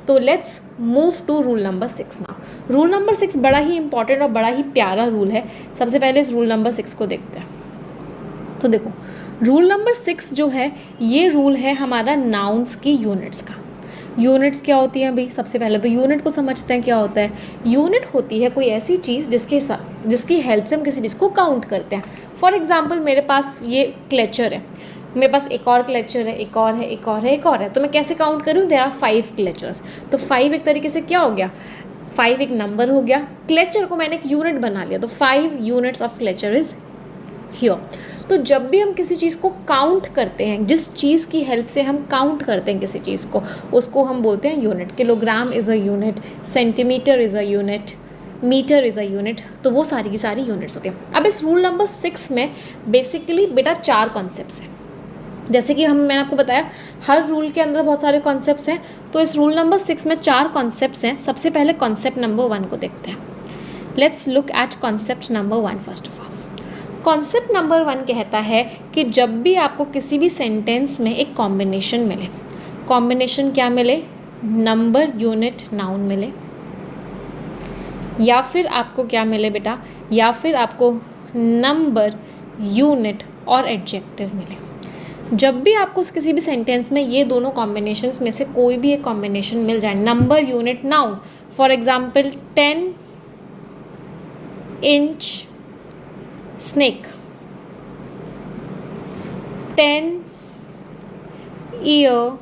तो let's move to rule number 6 now. Rule number 6 बड़ा ही important और बड़ा ही प्यारा रूल है। सबसे पहले इस रूल नंबर 6 को देखते हैं। तो देखो, रूल नंबर 6 जो है ये रूल है हमारा नाउन्स की यूनिट्स का। यूनिट्स क्या होती हैं भाई? सबसे पहले तो यूनिट को समझते हैं क्या होता है। यूनिट होती है कोई ऐसी चीज़ जिसकी हेल्प से हम किसी चीज़ को काउंट करते हैं। फॉर एग्जाम्पल मेरे पास ये क्लेचर है, मेरे पास एक और क्लेचर है, एक और है, एक और है, एक और है, तो मैं कैसे काउंट करूँ? There are 5 lectures. तो 5 एक तरीके से क्या हो गया? 5 एक नंबर हो गया। क्लेचर को मैंने एक यूनिट बना लिया, तो 5 units of lecture is here. तो जब भी हम किसी चीज़ को काउंट करते हैं, जिस चीज़ की हेल्प से हम काउंट करते हैं किसी चीज़ को, उसको हम बोलते हैं unit. Kilogram is a unit, centimetre is a unit, metre is a unit. तो वो सारी की सारी यूनिट्स होती हैं। अब इस रूल नंबर 6 में बेसिकली बेटा 4 कॉन्सेप्ट्स हैं। जैसे कि मैंने आपको बताया हर रूल के अंदर बहुत सारे कॉन्सेप्ट्स हैं, तो इस रूल नंबर 6 में 4 कॉन्सेप्ट्स हैं। सबसे पहले कॉन्सेप्ट नंबर 1 को देखते हैं। Let's look eight concept number 1 first of all. Concept number 1 कहता है कि जब भी आपको किसी भी सेंटेंस में एक कॉम्बिनेशन मिले, कॉम्बिनेशन क्या मिले? नंबर, यूनिट, नाउन मिले, या फिर आपको क्या मिले बेटा? या फिर आपको नंबर, यूनिट और एडजेक्टिव मिले। जब भी आपको किसी भी सेंटेंस में ये दोनों कॉम्बिनेशंस में से कोई भी एक कॉम्बिनेशन मिल जाए, number, unit, noun, for example 10 inch snake, 10 year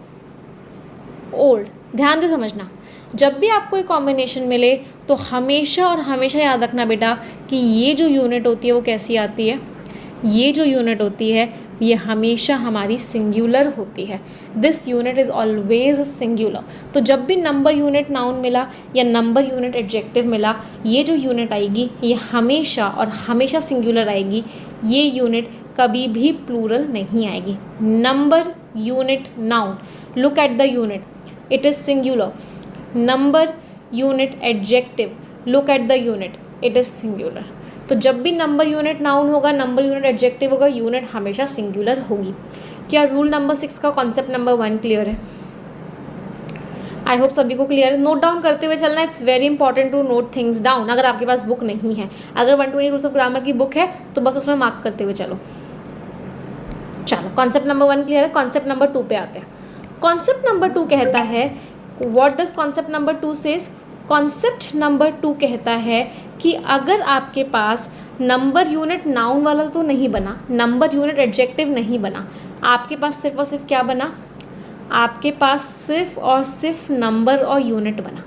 old. ध्यान से समझना, जब भी आपको एक कॉम्बिनेशन मिले तो हमेशा और हमेशा याद रखना बेटा कि ये जो यूनिट होती है वो कैसी आती है? ये जो यूनिट होती है ये हमेशा हमारी सिंगुलर होती है। This unit is always singular. तो जब भी नंबर, यूनिट, नाउन मिला या नंबर, यूनिट, एडजेक्टिव मिला, ये जो यूनिट आएगी ये हमेशा और हमेशा सिंगुलर आएगी। ये यूनिट कभी भी प्लूरल नहीं आएगी। Number, unit, noun, look at the unit, it is singular. Number, unit, adjective, look at the unit, it is singular. तो जब भी नंबर, यूनिट, नाउन होगा, नंबर, यूनिट, एडजेक्टिव होगा, यूनिट हमेशा सिंगुलर होगी। क्या रूल नंबर 6 का कॉन्सेप्ट नंबर 1 क्लियर है? आई होप सभी को क्लियर है। नोट डाउन करते हुए चलना, it's very important to note things down. अगर आपके पास बुक नहीं है, अगर 120 रूल्स ऑफ ग्रामर की बुक है तो बस उसमें मार्क करते हुए चलो। चलो, कॉन्सेप्ट नंबर 1 क्लियर है। कॉन्सेप्ट नंबर 2 पे आते हैं। कॉन्सेप्ट नंबर 2 कहता है, what does concept number 2 says? Concept number 2 कहता है कि अगर आपके पास नंबर, यूनिट, नाउन वाला तो नहीं बना, नंबर, यूनिट, एडजेक्टिव नहीं बना, आपके पास सिर्फ और सिर्फ क्या बना? आपके पास सिर्फ और सिर्फ नंबर और यूनिट बना।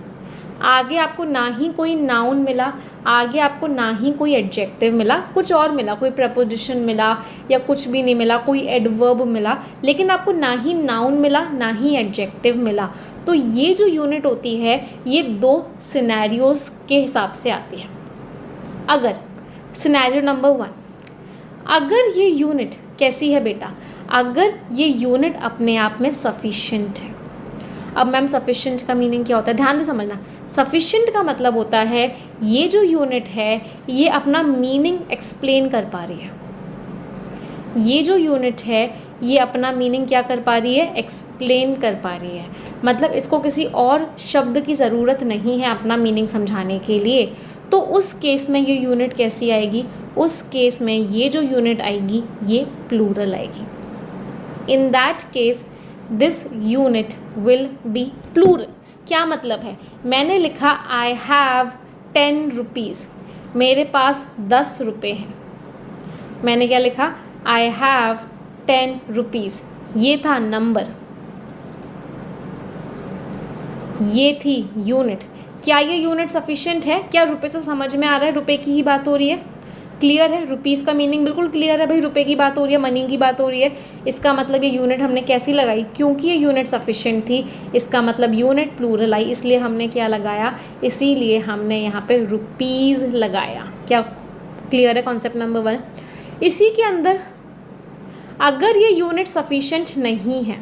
आगे आपको ना ही कोई नाउन मिला, आगे आपको ना ही कोई एडजेक्टिव मिला, कुछ और मिला, कोई प्रपोजिशन मिला या कुछ भी नहीं मिला, कोई एडवर्ब मिला, लेकिन आपको ना ही नाउन मिला ना ही एडजेक्टिव मिला। तो ये जो यूनिट होती है ये 2 सिनेरियोज के हिसाब से आती है। अगर सिनेरियो नंबर 1, अगर ये यूनिट कैसी है बेटा? अगर ये यूनिट अपने आप में सफिशिएंट है। अब मैम सफिशिएंट का मीनिंग क्या होता है? ध्यान से समझना। सफिशिएंट का मतलब होता है ये जो यूनिट है ये अपना मीनिंग एक्सप्लेन कर पा रही है। ये जो यूनिट है ये अपना मीनिंग क्या कर पा रही है? एक्सप्लेन कर पा रही है। मतलब इसको किसी और शब्द की ज़रूरत नहीं है अपना मीनिंग समझाने के लिए। तो उस केस में ये यूनिट कैसी आएगी? उस केस में ये जो यूनिट आएगी ये प्लूरल आएगी। In that case this unit will be plural. क्या मतलब है? मैंने लिखा आई हैव 10 रुपीज़, मेरे पास 10 रुपये हैं। मैंने क्या लिखा? I have 10 rupees. ये था नंबर, ये थी यूनिट। क्या ये यूनिट सफिशिएंट है? क्या रुपये से समझ में आ रहा है? रुपये की ही बात हो रही है। क्लियर है? रुपीज़ का मीनिंग बिल्कुल क्लियर है भाई। रुपये की बात हो रही है, मनी की बात हो रही है। इसका मतलब ये यूनिट हमने कैसी लगाई? क्योंकि ये यूनिट सफिशिएंट थी, इसका मतलब यूनिट प्लूरल आई, इसलिए हमने क्या लगाया? इसीलिए हमने यहाँ पे रुपीज़ लगाया। क्या क्लियर है कॉन्सेप्ट नंबर 1? इसी के अंदर अगर ये यूनिट सफिशिएंट नहीं है,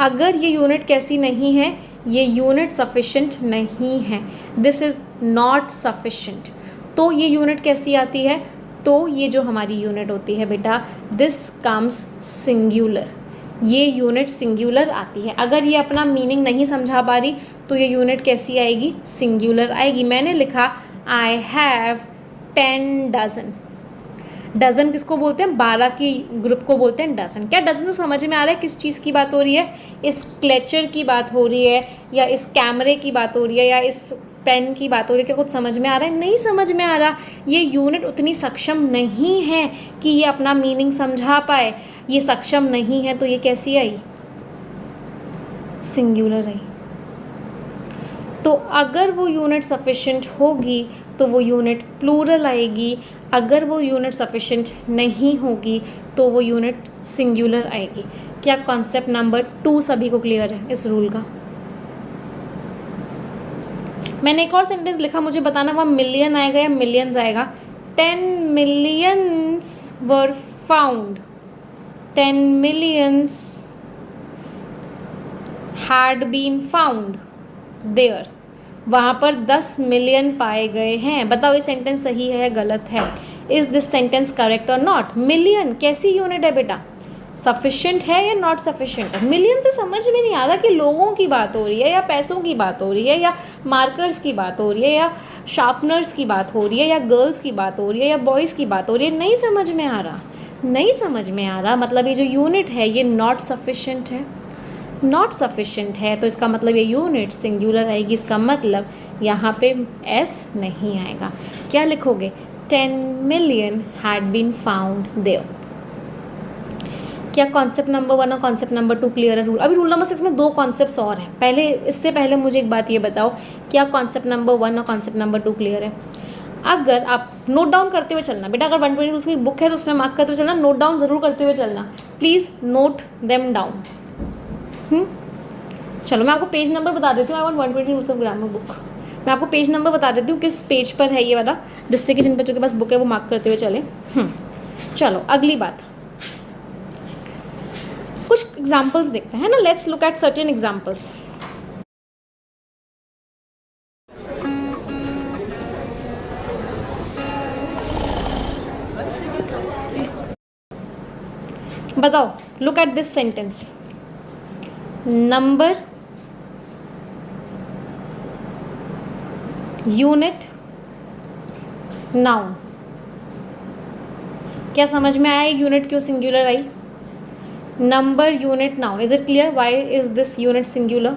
अगर ये यूनिट कैसी नहीं है? ये यूनिट सफिशिएंट नहीं है, दिस इज़ नॉट सफिशिएंट। तो ये यूनिट कैसी आती है? तो ये जो हमारी यूनिट होती है बेटा, दिस कम्स सिंगुलर। ये यूनिट सिंगुलर आती है। अगर ये अपना मीनिंग नहीं समझा पा रही तो ये यूनिट कैसी आएगी? सिंगुलर आएगी। मैंने लिखा आई हैव 10 डजन। डजन किसको बोलते हैं? 12 की ग्रुप को बोलते हैं डजन। क्या डजन से समझ में आ रहा है किस चीज़ की बात हो रही है? इस क्लेचर की बात हो रही है, या इस कैमरे की बात हो रही है, या इस पेन की बात हो रही है? क्या कुछ समझ में आ रहा है? नहीं समझ में आ रहा। ये यूनिट उतनी सक्षम नहीं है कि ये अपना मीनिंग समझा पाए। ये सक्षम नहीं है तो ये कैसी आई? सिंगुलर आई। तो अगर वो यूनिट सफिशिएंट होगी तो वो यूनिट प्लूरल आएगी। अगर वो यूनिट सफिशिएंट नहीं होगी तो वो यूनिट सिंगुलर आएगी। क्या कॉन्सेप्ट नंबर 2 सभी को क्लियर है इस रूल का? मैंने एक और सेंटेंस लिखा, मुझे बताना वहाँ मिलियन आएगा या मिलियंस आएगा। 10 millions were found, 10 millions had been found there। वहाँ पर 10 मिलियन पाए गए हैं। बताओ ये सेंटेंस सही है या गलत है? इज दिस सेंटेंस करेक्ट और नॉट? मिलियन कैसी यूनिट है बेटा? सफिशिएंट है या नॉट सफिशिएंट है? मिलियन से समझ में नहीं आ रहा कि लोगों की बात हो रही है या पैसों की बात हो रही है या मार्कर्स की बात हो रही है या शार्पनर्स की बात हो रही है या गर्ल्स की बात हो रही है या बॉयज़ की बात हो रही है। नहीं समझ में आ रहा, नहीं समझ में आ रहा। मतलब ये जो यूनिट है ये नॉट सफिशिएंट है। नॉट सफिशिएंट है तो इसका मतलब ये यूनिट सिंगुलर आएगी। इसका मतलब यहाँ पे एस नहीं आएगा। क्या लिखोगे? 10 million had been found there। क्या कॉन्सेप्ट नंबर 1 और कॉन्सेप्ट नंबर 2 क्लियर है? रूल अभी रूल नंबर 6 में 2 कॉन्सेप्ट्स और हैं। पहले इससे पहले मुझे एक बात ये बताओ, क्या कॉन्सेप्ट नंबर 1 और कॉन्सेप्ट नंबर 2 क्लियर है? अगर आप नोट डाउन करते हुए चलना बेटा, अगर 120 रूल्स की बुक है तो उसमें मार्क करते हुए चलना, नोट डाउन ज़रूर करते हुए चलना। Please note them down. चलो मैं आपको पेज नंबर बता देती हूँ। I want 120 rules of grammar book. मैं आपको पेज नंबर बता देती हूँ किस पेज पर है ये वाला, जिससे कि जिन बच्चों के पास बुक है वो मार्क करते हुए चले। चलो अगली बात, कुछ एग्जाम्पल्स देखते हैं ना। Let's look at certain examples. बताओ, look at this sentence. Number, unit, noun. क्या समझ में आया यूनिट क्यों सिंगुलर आई? Number, unit, noun. Is it clear why is this unit singular?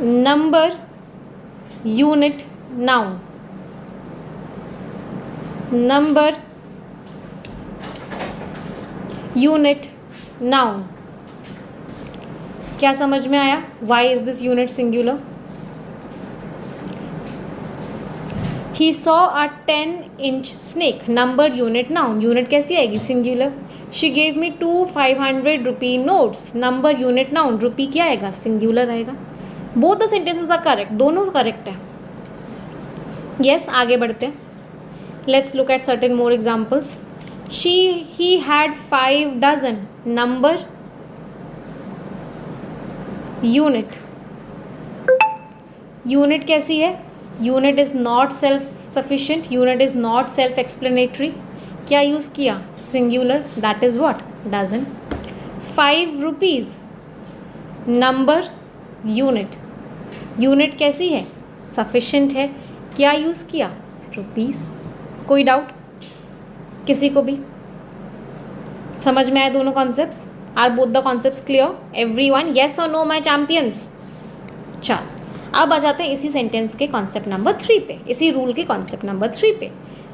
Number, unit, noun. Number, unit, noun. क्या समझ में आया? Why is this unit singular? He saw a 10-inch snake। Number, unit, noun. Unit कैसी आएगी? Singular. She gave me 2 500 rupee notes। Number, unit, noun. Rupee क्या आएगा? Singular आएगा। Both the sentences are correct, दोनों करेक्ट है। Yes, आगे बढ़ते हैं। Let's look at certain more examples. he had 5 dozen। Number, unit. Unit कैसी है? Unit is not self sufficient, unit is not self explanatory. क्या यूज़ किया? Singular, that is what? Dozen. 5 rupees. Number, unit. Unit कैसी है? Sufficient है। क्या use किया? Rupees. कोई डाउट किसी को भी? समझ में आए दोनों concepts? Are both the concepts clear? Everyone, yes और नो माय चैंपियंस? चल अब आ जाते हैं इसी सेंटेंस के कॉन्सेप्ट नंबर 3 पे, इसी रूल के कॉन्सेप्ट नंबर 3 पे।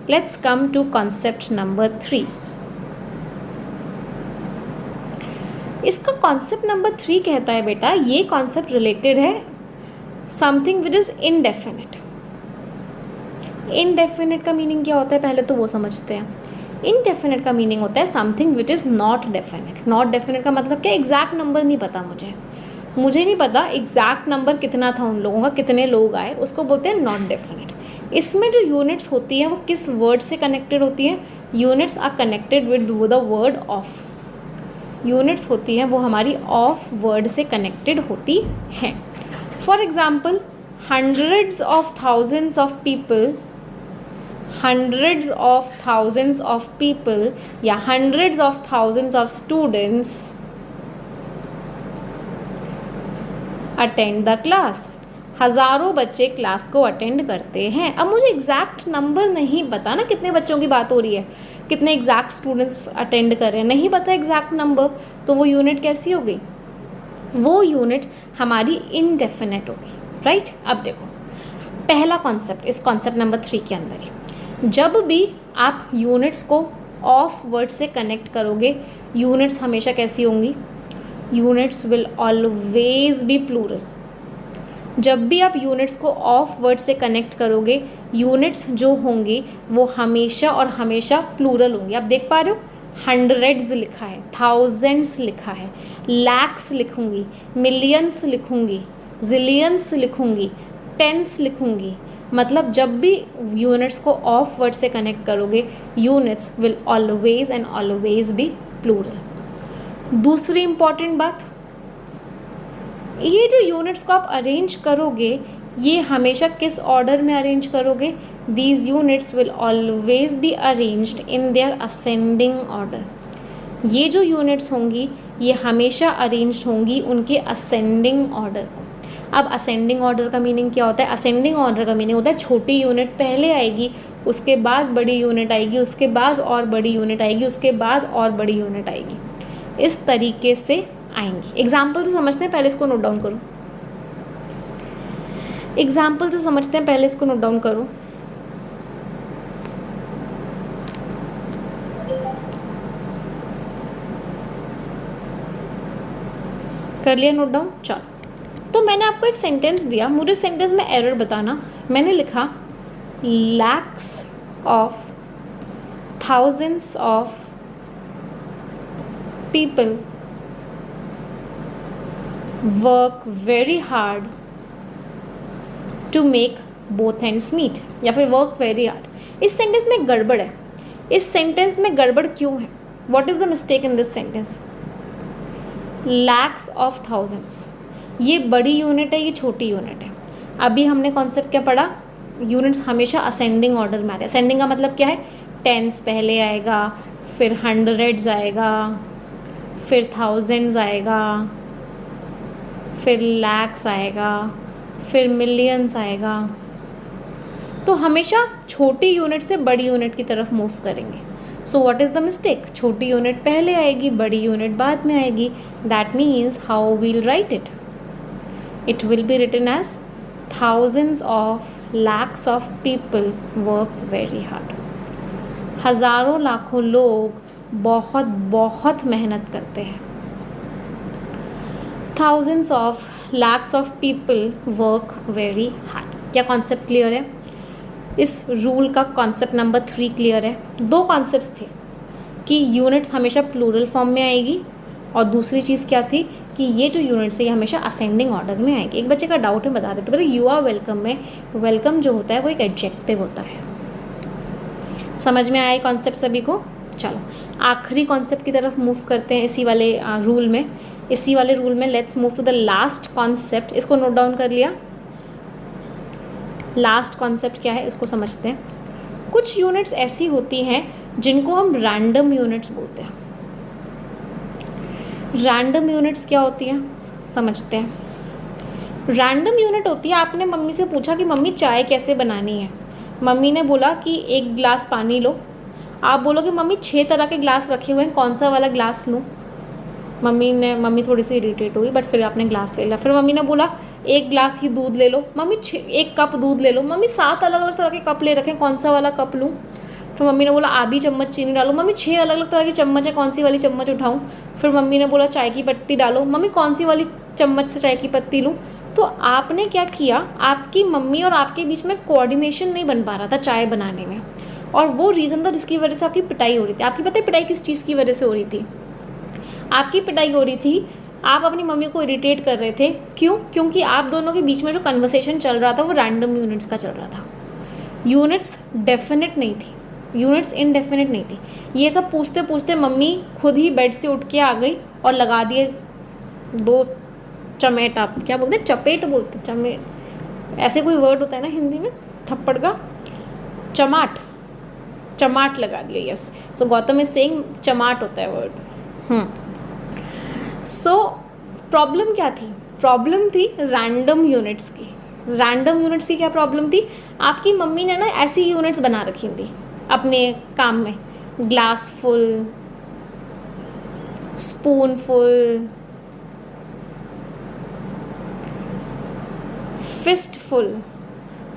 Let's come to concept number 3। इसका कॉन्सेप्ट नंबर 3 कहता है बेटा, ये कॉन्सेप्ट रिलेटेड है something which is indefinite. Indefinite का मीनिंग क्या होता है पहले तो वो समझते हैं। इनडेफिनिट का मीनिंग होता है something which is not definite. Not definite का मतलब क्या? एग्जैक्ट नंबर नहीं पता मुझे नहीं पता एग्जैक्ट नंबर कितना था उन लोगों का, कितने लोग आए, उसको बोलते हैं नॉट डेफिनिट। इसमें जो यूनिट्स होती हैं वो किस वर्ड से कनेक्टेड होती हैं? Units are connected with the word of. Units होती हैं वो हमारी ऑफ वर्ड से कनेक्टेड होती हैं। For example, hundreds of thousands of people hundreds of thousands of people या hundreds of thousands of students attend the class, हज़ारों बच्चे क्लास को अटेंड करते हैं। अब मुझे एग्जैक्ट नंबर नहीं पता ना कितने बच्चों की बात हो रही है, कितने एग्जैक्ट स्टूडेंट्स अटेंड कर रहे हैं, नहीं पता एग्जैक्ट नंबर, तो वो यूनिट कैसी हो गई, वो यूनिट हमारी इनडेफिनेट हो गई, राइट। अब देखो पहला कॉन्सेप्ट इस कॉन्सेप्ट नंबर 3 के अंदर ही, जब भी आप यूनिट्स को ऑफ वर्ड से कनेक्ट करोगे, यूनिट्स हमेशा कैसी होंगी, units will always be plural. जब भी आप यूनिट्स को ऑफ वर्ड से कनेक्ट करोगे, यूनिट्स जो होंगी वो हमेशा और हमेशा प्लूरल होंगी। आप देख पा रहे हो, हंड्रेड्स लिखा है, थाउजेंड्स लिखा है, लैक्स लिखूंगी, मिलियंस लिखूंगी, जिलियंस लिखूंगी, टेंस लिखूंगी, मतलब जब भी यूनिट्स को ऑफ वर्ड से कनेक्ट करोगे, units will always and always be plural. दूसरी इंपॉर्टेंट बात, ये जो यूनिट्स को आप अरेंज करोगे, ये हमेशा किस ऑर्डर में अरेंज करोगे, these units will always be arranged in their ascending order. ये जो यूनिट्स होंगी ये हमेशा अरेंज्ड होंगी उनके असेंडिंग ऑर्डर। अब असेंडिंग ऑर्डर का मीनिंग क्या होता है, असेंडिंग ऑर्डर का मीनिंग होता है छोटी यूनिट पहले आएगी, उसके बाद बड़ी यूनिट आएगी, उसके बाद और बड़ी यूनिट आएगी, उसके बाद और बड़ी यूनिट आएगी, इस तरीके से आएंगी। एग्जाम्पल से समझते हैं, पहले इसको नोट डाउन करो। एग्जाम्पल से समझते हैं, पहले इसको नोट डाउन करो। कर लिया नोट डाउन, चलो। तो मैंने आपको एक सेंटेंस दिया, मुझे सेंटेंस में एरर बताना। मैंने लिखा lakhs of thousands of people work very hard to make both ends meet, या फिर वर्क वेरी हार्ड। इस सेंटेंस में गड़बड़ है। इस सेंटेंस में गड़बड़ क्यों है, what is the mistake in this sentence. Lakhs of thousands, ये बड़ी यूनिट है, ये छोटी यूनिट है। अभी हमने कॉन्सेप्ट क्या पढ़ा, यूनिट्स हमेशा असेंडिंग ऑर्डर में आते हैं। असेंडिंग का मतलब क्या है, टेंस पहले आएगा, फिर हंड्रेड्स आएगा, फिर थाउजेंड्स आएगा, फिर लैक्स आएगा, फिर मिलियंस आएगा। तो हमेशा छोटी यूनिट से बड़ी यूनिट की तरफ मूव करेंगे। So what is the mistake, छोटी यूनिट पहले आएगी, बड़ी यूनिट बाद में आएगी। That means how will write it, it will be written as thousands of lakhs of people work very hard. हज़ारों लाखों लोग बहुत बहुत मेहनत करते हैं। Thousands of lakhs of people work very hard. क्या कॉन्सेप्ट क्लियर है, इस रूल का कॉन्सेप्ट नंबर 3 क्लियर है। दो कॉन्सेप्ट्स थे कि यूनिट्स हमेशा प्लूरल फॉर्म में आएगी, और दूसरी चीज़ क्या थी कि ये जो यूनिट्स है ये हमेशा असेंडिंग ऑर्डर में आएगी। एक बच्चे का डाउट है, बता देते, यू आर वेलकम में वेलकम जो होता है वो एक एडजेक्टिव होता है। समझ में आया कॉन्सेप्ट सभी को। चलो आखिरी कॉन्सेप्ट की तरफ मूव करते हैं इसी वाले रूल में। इसी वाले रूल में let's move to the last concept. इसको नोट डाउन कर लिया। लास्ट कॉन्सेप्ट क्या है उसको समझते हैं। कुछ यूनिट्स ऐसी होती हैं जिनको हम रैंडम यूनिट्स बोलते हैं। रैंडम यूनिट्स क्या होती हैं समझते हैं। रैंडम यूनिट होती है, आपने मम्मी से पूछा कि मम्मी चाय कैसे बनानी है, मम्मी ने बोला कि 1 गिलास पानी लो। आप बोलोगे मम्मी 6 तरह के ग्लास रखे हुए हैं, कौन सा वाला ग्लास लूँ। मम्मी थोड़ी सी इरिटेट हुई, बट फिर आपने ग्लास ले लिया। फिर मम्मी ने बोला 1 गिलास ही दूध ले लो। मम्मी 1 कप दूध ले लो। मम्मी 7 अलग अलग तरह के कप ले रखे हैं, कौन सा वाला कप लूँ। फिर मम्मी ने बोला आधी चम्मच चीनी डालो। मम्मी 6 अलग अलग तरह की चम्मच है, कौन सी वाली चम्मच उठाऊँ। फिर मम्मी ने बोला चाय की पत्ती डालो। मम्मी कौन सी वाली चम्मच से चाय की पत्ती लूँ। तो आपने क्या किया, आपकी मम्मी और आपके बीच में कोऑर्डिनेशन नहीं बन पा रहा था चाय बनाने में, और वो रीज़न था जिसकी वजह से आपकी पिटाई हो रही थी। आपकी पता है पिटाई किस चीज़ की वजह से हो रही थी। आपकी पिटाई हो रही थी, आप अपनी मम्मी को इरिटेट कर रहे थे। क्यों? क्योंकि आप दोनों के बीच में जो कन्वर्सेशन चल रहा था वो रैंडम यूनिट्स का चल रहा था। यूनिट्स डेफिनेट नहीं थी, यूनिट्स इनडेफिनेट नहीं थी। ये सब पूछते पूछते मम्मी खुद ही बेड से उठ के आ गई और लगा दिए 2 चमेट। आप क्या बोलते हैं, चपेट बोलते, चमेट ऐसे कोई वर्ड होता है ना हिंदी में, थप्पड़ का, चमाट, चमाट लगा दिया, yes. So Gautam is saying चमाट होता है वर्ड। सो प्रॉब्लम क्या थी? प्रॉब्लम थी रैंडम यूनिट्स की। रैंडम यूनिट्स की क्या प्रॉब्लम थी? आपकी मम्मी ने ना ऐसी यूनिट्स बना रखी थी अपने काम में, glass full, spoon full, fist full.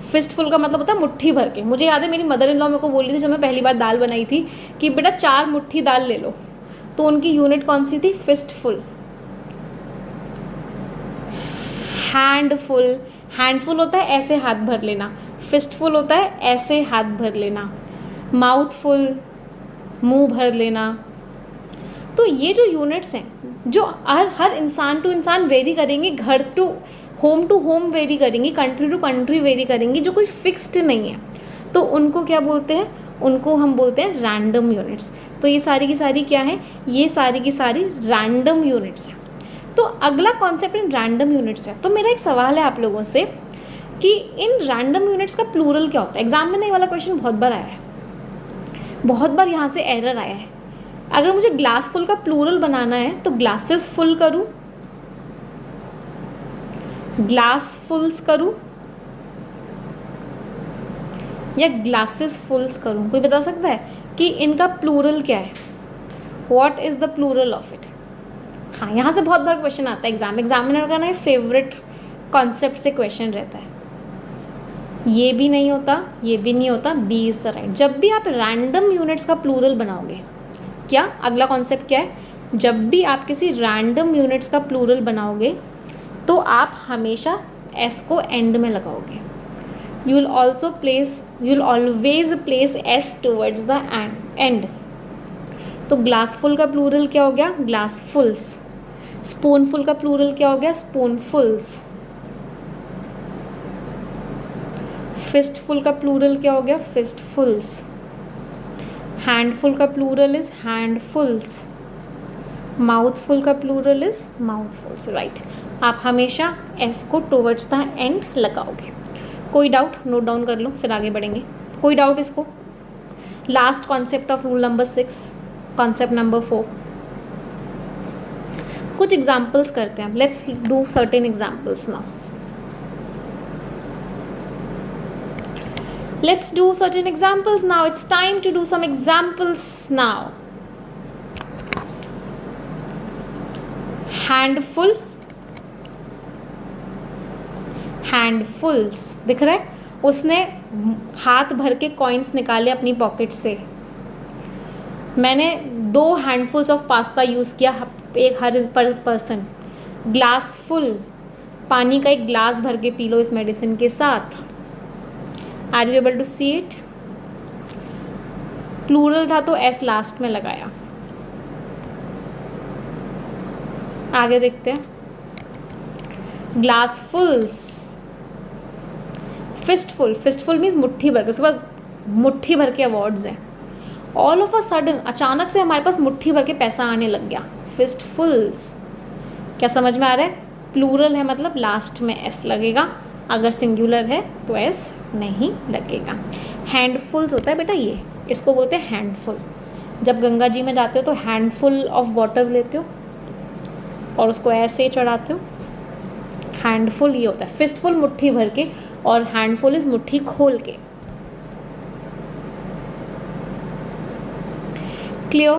Fist full का मतलब होता है मुट्ठी भर के। मुझे याद है मेरी मदर इन लॉ मेरे को बोली थी जब मैं पहली बार दाल बनाई थी कि बेटा 4 मुट्ठी दाल ले लो, तो उनकी यूनिट कौन सी थी? Fist full. हैंडफुल, हैंडफुल होता है ऐसे हाथ भर लेना, फिस्टफुल होता है ऐसे हाथ भर लेना, माउथफुल मुंह भर लेना। तो ये जो यूनिट्स हैं जो हर इंसान टू इंसान वेरी करेंगी, घर टू होम वेरी करेंगी, कंट्री टू कंट्री वेरी करेंगी, जो कोई फिक्स्ड नहीं है, तो उनको क्या बोलते हैं? उनको हम बोलते हैं रैंडम यूनिट्स। तो ये सारी की सारी क्या है? ये सारी की सारी रैंडम यूनिट्स हैं। तो अगला कॉन्सेप्ट इन रैंडम यूनिट्स है। तो मेरा एक सवाल है आप लोगों से कि इन रैंडम यूनिट्स का प्लूरल क्या होता है? एग्जाम में ये वाला क्वेश्चन बहुत बार आया है, बहुत बार यहाँ से एरर आया है। अगर मुझे ग्लास फुल का प्लूरल बनाना है तो ग्लासेस फुल करूँ, ग्लास फुल्स करूँ, या ग्लासेस फुल्स करूँ? कोई बता सकता है कि इनका प्लूरल क्या है? What is the plural of it? हाँ, यहाँ से बहुत बार क्वेश्चन आता है एग्जामिनर का ना, ये फेवरेट कॉन्सेप्ट से क्वेश्चन रहता है। ये भी नहीं होता, ये भी नहीं होता, बी इज़ द राइट। जब भी आप रैंडम यूनिट्स का प्लूरल बनाओगे, क्या अगला कॉन्सेप्ट क्या है? जब भी आप किसी रैंडम यूनिट्स का प्लूरल बनाओगे तो आप हमेशा एस को एंड में लगाओगे। You will always place S towards the end. तो ग्लास फुल का प्लूरल क्या हो गया? ग्लास फुल्स। स्पून फुल का प्लूरल क्या हो गया? स्पून फुल्स। फिस्ट फुल का प्लूरल क्या हो गया? फिस्ट फुल्स। हैंडफुल का प्लूरल इज हैंडफुल्स। माउथफुल का प्लूरल इज माउथफुल्स, राइट। आप हमेशा एस को टुवर्ड्स द एंड लगाओगे। कोई डाउट? नोट डाउन कर लो, फिर आगे बढ़ेंगे। कोई डाउट इसको? Last concept of rule number 6, concept number 4। कुछ एग्जाम्पल्स करते हैं। Let's do certain examples now. Let's do certain examples now. It's time to do some examples now. Handful, handfuls दिख रहा है? उसने हाथ भर के कॉइन्स निकाले अपनी पॉकेट से। मैंने 2 हैंडफुल्स ऑफ पास्ता यूज़ किया, एक हर पर पर्सन। ग्लास फुल, पानी का एक ग्लास भर के पी लो इस मेडिसिन के साथ। Are you able to see it? Plural था तो एस लास्ट में लगाया। आगे देखते हैं। Glass fulls, fistful, fistful means मुट्ठी भर के, उसके पास मुट्ठी भर के अवार्ड्स हैं। ऑल ऑफ अ सडन अचानक से हमारे पास मुट्ठी भर के पैसा आने लग गया। फिस्टफुल्स। क्या समझ में आ रहा है? प्लूरल है मतलब लास्ट में एस लगेगा, अगर सिंगुलर है तो एस नहीं लगेगा। हैंडफुल्स होता है बेटा ये, इसको बोलते हैं हैंडफुल। जब गंगा जी में जाते हो तो हैंडफुल ऑफ वाटर लेते हो और उसको ऐसे चढ़ाते हो। हैंडफुल ये होता है। फिस्टफुल मुट्ठी भर के, और हैंडफुल इज मुट्ठी खोल के। क्लियर?